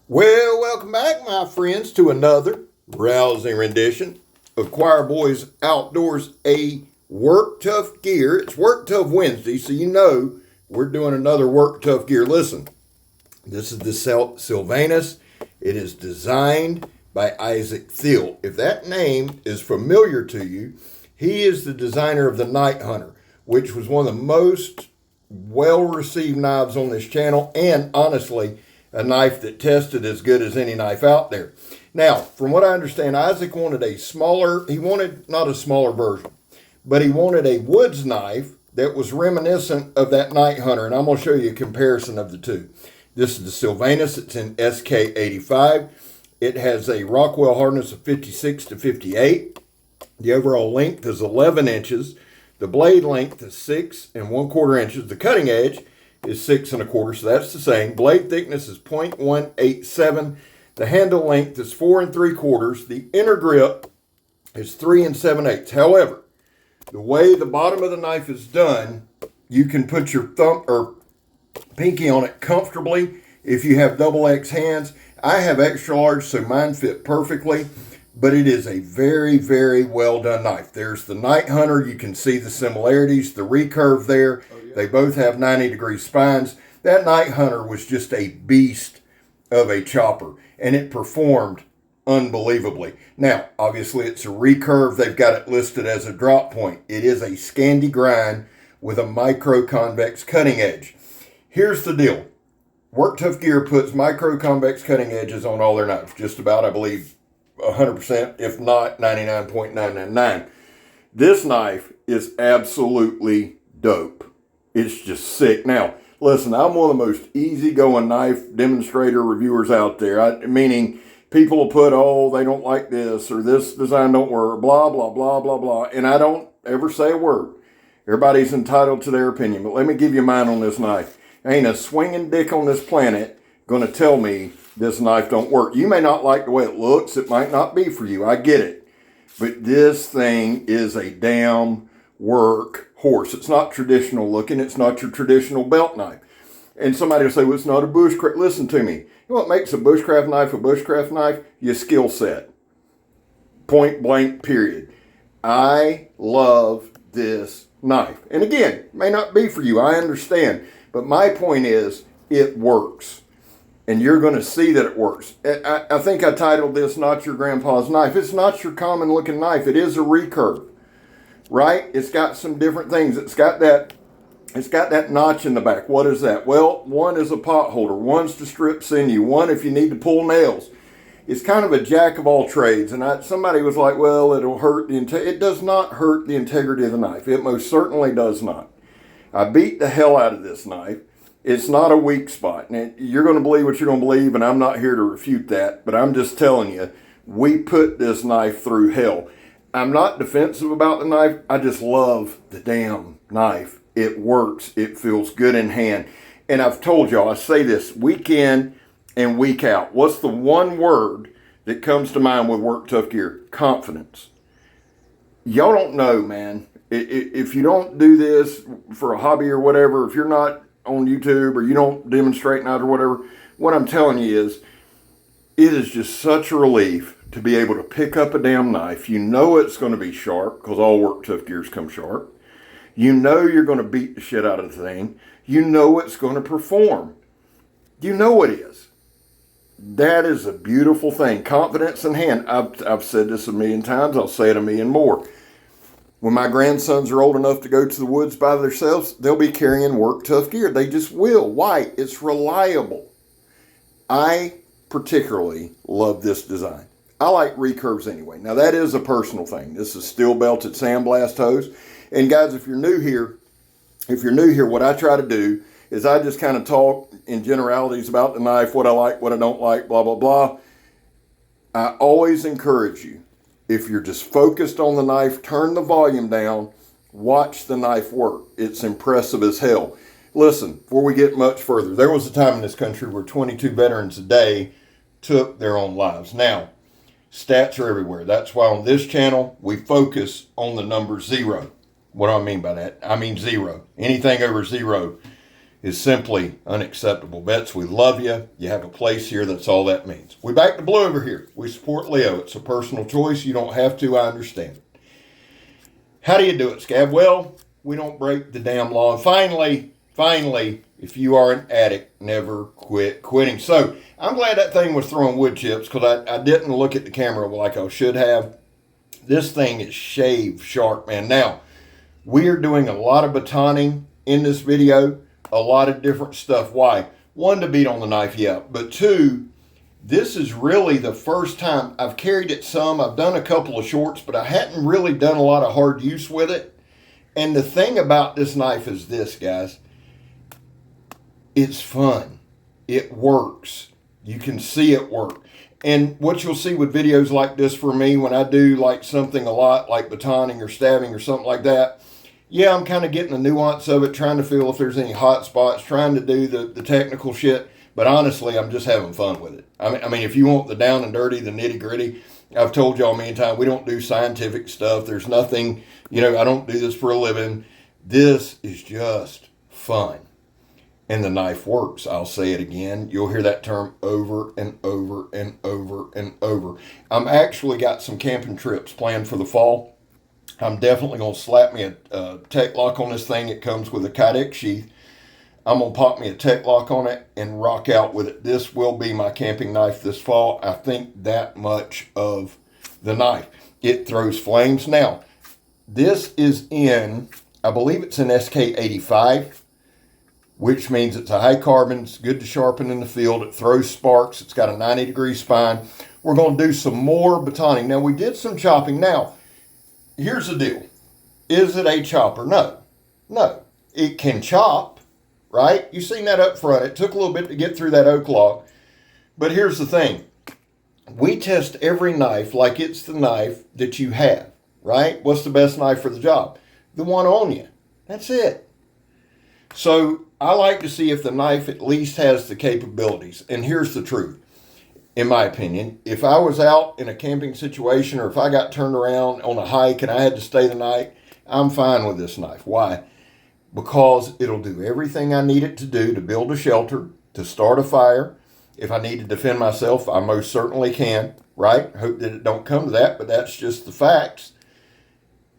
Well, welcome back, my friends, to another rousing rendition of Choir Boys Outdoors, a Work Tough Gear. It's Work Tough Wednesday, so you know we're doing another Work Tough Gear. Listen, this is the Silvanus. It is designed by Isaac Thill. If that name is familiar to you, he is the designer of the Night Hunter, which was one of the most well-received knives on this channel, and honestly, a knife that tested as good as any knife out there. Now, from what I understand, Isaac wanted not a smaller version, but he wanted a woods knife that was reminiscent of that Night Hunter, and I'm going to show you a comparison of the two. This is the Silvanus. It's in SK85. It has a Rockwell hardness of 56 to 58. The overall length is 11 inches. The blade length is 6 1/4 inches. The cutting edge is 6 1/4, so that's the same. Blade thickness is 0.187. The handle length is 4 3/4. The inner grip is 3 7/8. However, the way the bottom of the knife is done, you can put your thumb or pinky on it comfortably if you have double X hands. I have extra large, so mine fit perfectly, but it is a very, very well done knife. There's the Night Hunter. You can see the similarities, the recurve there. They both have 90-degree spines. That Night Hunter was just a beast of a chopper, and it performed unbelievably. Now, obviously, it's a recurve. They've got it listed as a drop point. It is a Scandi grind with a micro-convex cutting edge. Here's the deal. Work Tough Gear puts micro-convex cutting edges on all their knives, just about, I believe, 100%, if not 99.999. This knife is absolutely dope. It's just sick. Now, listen, I'm one of the most easygoing knife demonstrator reviewers out there. Meaning people will put, oh, they don't like this, or this design don't work, blah, blah, blah, blah, blah. And I don't ever say a word. Everybody's entitled to their opinion. But let me give you mine on this knife. Ain't a swinging dick on this planet going to tell me this knife don't work. You may not like the way it looks. It might not be for you. I get it. But this thing is a damn work horse. It's not traditional looking. It's not your traditional belt knife. And somebody will say, well, it's not a bushcraft. Listen to me. You know what makes a bushcraft knife a bushcraft knife? Your skill set. Point blank, period. I love this knife. And again, it may not be for you. I understand. But my point is, it works. And you're going to see that it works. I think I titled this, Not Your Grandpa's Knife. It's not your common looking knife. It is a recurve. Right? It's got some different things. It's got that notch in the back. What is that? Well, one is a pot holder. One's to strip sinew. One if you need to pull nails. It's kind of a jack of all trades. And somebody was like, well, it'll hurt the integrity. It does not hurt the integrity of the knife. It most certainly does not. I beat the hell out of this knife. It's not a weak spot. And you're going to believe what you're going to believe, and I'm not here to refute that. But I'm just telling you, we put this knife through hell. I'm not defensive about the knife. I just love the damn knife. It works. It feels good in hand. And I've told y'all, I say this week in and week out. What's the one word that comes to mind with Work Tough Gear? Confidence. Y'all don't know, man. If you don't do this for a hobby or whatever, if you're not on YouTube or you don't demonstrate knives or whatever, what I'm telling you is, it is just such a relief to be able to pick up a damn knife. You know it's going to be sharp, because all Work Tough Gears come sharp. You know you're going to beat the shit out of the thing. You know it's going to perform. You know it is. That is a beautiful thing. Confidence in hand. I've said this a million times. I'll say it a million more. When my grandsons are old enough to go to the woods by themselves, they'll be carrying Work Tough Gear. They just will. Why? It's reliable. I particularly love this design. I like recurves anyway. Now, that is a personal thing. This is steel belted sandblast hose. And guys, if you're new here, what I try to do is I just kind of talk in generalities about the knife, what I like, what I don't like, blah, blah, blah. I always encourage you, if you're just focused on the knife, turn the volume down, watch the knife work. It's impressive as hell. Listen, before we get much further, there was a time in this country where 22 veterans a day took their own lives. Now, stats are everywhere. That's why on this channel, we focus on the number 0. What do I mean by that? I mean 0. Anything over 0 is simply unacceptable. Bets, we love you. You have a place here. That's all that means. We back the blue over here. We support Leo. It's a personal choice. You don't have to. I understand it. How do you do it, Scab? Well, we don't break the damn law. And finally, if you are an addict, never quit quitting. So I'm glad that thing was throwing wood chips because I didn't look at the camera like I should have. This thing is shave sharp, man. Now, we are doing a lot of batoning in this video, a lot of different stuff. Why? One, to beat on the knife, yeah. But two, this is really the first time I've carried it some. I've done a couple of shorts, but I hadn't really done a lot of hard use with it. And the thing about this knife is this, guys. It's fun. It works. You can see it work. And what you'll see with videos like this for me, when I do like something a lot like batoning or stabbing or something like that, yeah, I'm kind of getting the nuance of it, trying to feel if there's any hot spots, trying to do the technical shit. But honestly, I'm just having fun with it. I mean, if you want the down and dirty, the nitty gritty, I've told y'all many times, we don't do scientific stuff. There's nothing, I don't do this for a living. This is just fun. And the knife works. I'll say it again. You'll hear that term over and over and over and over. I'm actually got some camping trips planned for the fall. I'm definitely going to slap me a tech lock on this thing. It comes with a Kydex sheath. I'm going to pop me a tech lock on it and rock out with it. This will be my camping knife this fall. I think that much of the knife. It throws flames. Now, this is in, I believe it's an SK85, which means it's a high carbon. It's good to sharpen in the field. It throws sparks. It's got a 90-degree spine. We're going to do some more batoning. Now, we did some chopping. Now, here's the deal. Is it a chopper? No. No. It can chop. Right? You've seen that up front. It took a little bit to get through that oak log. But here's the thing. We test every knife like it's the knife that you have. Right? What's the best knife for the job? The one on you. That's it. So I like to see if the knife at least has the capabilities. And here's the truth. In my opinion, if I was out in a camping situation or if I got turned around on a hike and I had to stay the night, I'm fine with this knife. Why? Because it'll do everything I need it to do to build a shelter, to start a fire. If I need to defend myself, I most certainly can, right? Hope that it don't come to that, but that's just the facts.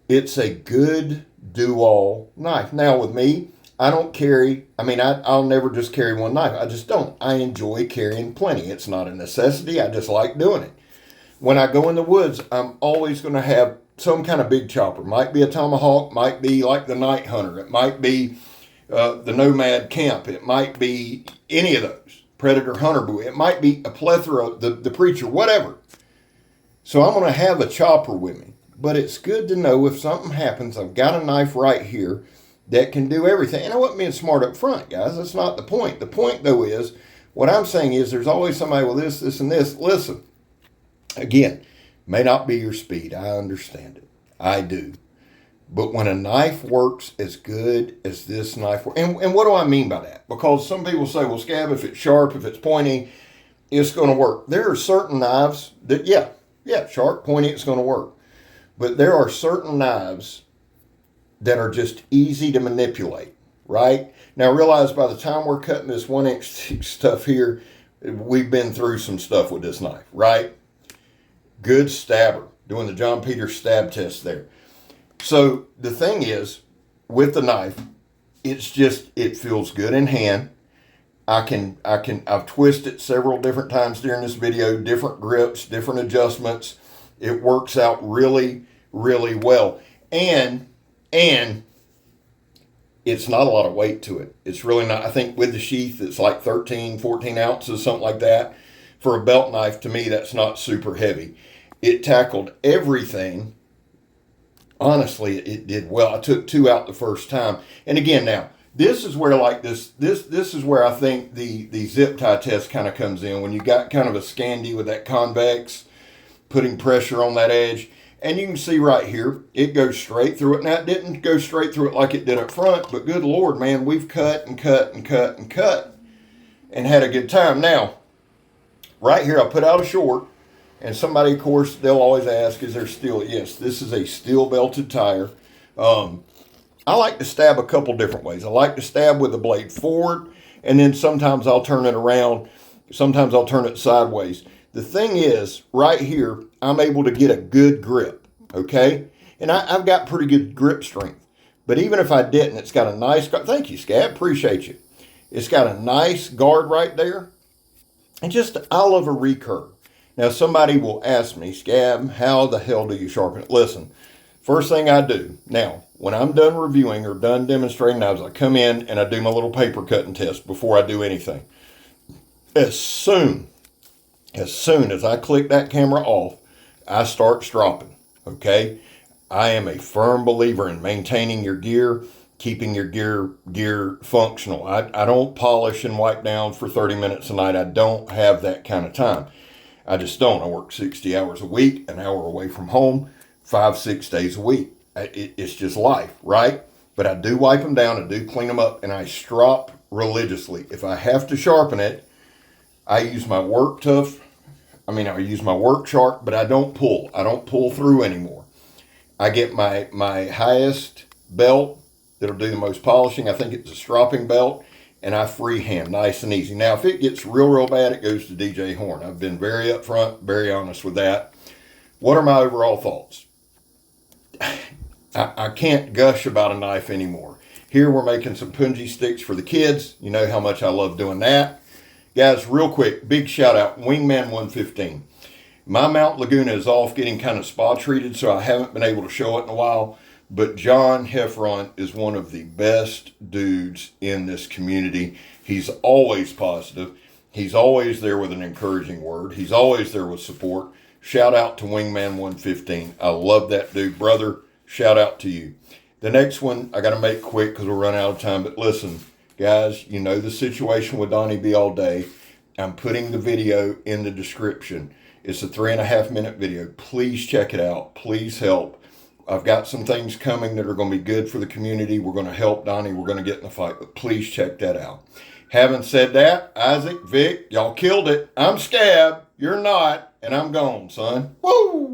It's a good do-all knife. Now with me, I don't carry, I'll never just carry one knife. I just don't. I enjoy carrying plenty. It's not a necessity. I just like doing it. When I go in the woods, I'm always going to have some kind of big chopper. Might be a tomahawk, might be like the night hunter. It might be the nomad camp. It might be any of those. Predator hunter buoy. It might be a plethora, the preacher, whatever. So I'm going to have a chopper with me. But it's good to know if something happens, I've got a knife right here that can do everything. And I wasn't being smart up front, guys. That's not the point. The point, though, is what I'm saying is there's always somebody with this, this, and this. Listen, again, may not be your speed. I understand it. I do. But when a knife works as good as this knife works, and what do I mean by that? Because some people say, well, Scab, if it's sharp, if it's pointy, it's going to work. There are certain knives that, yeah, sharp, pointy, it's going to work. But there are certain knives that are just easy to manipulate, right? Now realize by the time we're cutting this 1-inch stuff here, we've been through some stuff with this knife, right? Good stabber, doing the John Peters stab test there. So the thing is, with the knife, it feels good in hand. I've twisted it several different times during this video, different grips, different adjustments. It works out really, really well. And it's not a lot of weight to it. It's really not. I think with the sheath, it's like 13, 14 ounces, something like that. For a belt knife, to me, that's not super heavy. It tackled everything. Honestly, it did well. I took 2 out the first time. And again, now, this is where this is where I think the zip tie test kind of comes in. When you got kind of a Scandi with that convex, putting pressure on that edge. And you can see right here, it goes straight through it. Now, it didn't go straight through it like it did up front, but good Lord, man, we've cut and cut and cut and cut and had a good time. Now, right here, I put out a short, and somebody, of course, they'll always ask, is there steel? Yes, this is a steel belted tire. I like to stab a couple different ways. I like to stab with the blade forward, and then sometimes I'll turn it around. Sometimes I'll turn it sideways. The thing is, right here, I'm able to get a good grip, okay? And I've got pretty good grip strength. But even if I didn't, it's got a nice, thank you, Scab, appreciate you. It's got a nice guard right there. And just, I love a recurve. Now, somebody will ask me, Scab, how the hell do you sharpen it? Listen, first thing I do, now, when I'm done reviewing or done demonstrating knives, I come in and I do my little paper cutting test before I do anything. As soon as I click that camera off, I start stropping, okay? I am a firm believer in maintaining your gear, keeping your gear functional. I don't polish and wipe down for 30 minutes a night. I don't have that kind of time. I just don't. I work 60 hours a week, an hour away from home, 5-6 days a week. It's just life, right? But I do wipe them down, I do clean them up, and I strop religiously. If I have to sharpen it, I use my work Tuff. I use my work sharp, but I don't pull. I don't pull through anymore. I get my highest belt that'll do the most polishing. I think it's a stropping belt, and I freehand, nice and easy. Now, if it gets real bad, it goes to DJ Horn. I've been very upfront, very honest with that. What are my overall thoughts? I can't gush about a knife anymore. Here we're making some punji sticks for the kids. You know how much I love doing that. Guys, real quick, big shout out, Wingman 115. My Mount Laguna is off getting kind of spa treated, so I haven't been able to show it in a while. But John Heffron is one of the best dudes in this community. He's always positive. He's always there with an encouraging word. He's always there with support. Shout out to Wingman 115. I love that dude. Brother, shout out to you. The next one, I got to make quick because we're running out of time. But listen, guys, you know the situation with Donnie B all day. I'm putting the video in the description. It's a 3.5-minute video. Please check it out. Please help. I've got some things coming that are going to be good for the community. We're going to help Donnie. We're going to get in the fight. But please check that out. Having said that, Isaac, Vic, y'all killed it. I'm Scab. You're not. And I'm gone, son. Woo!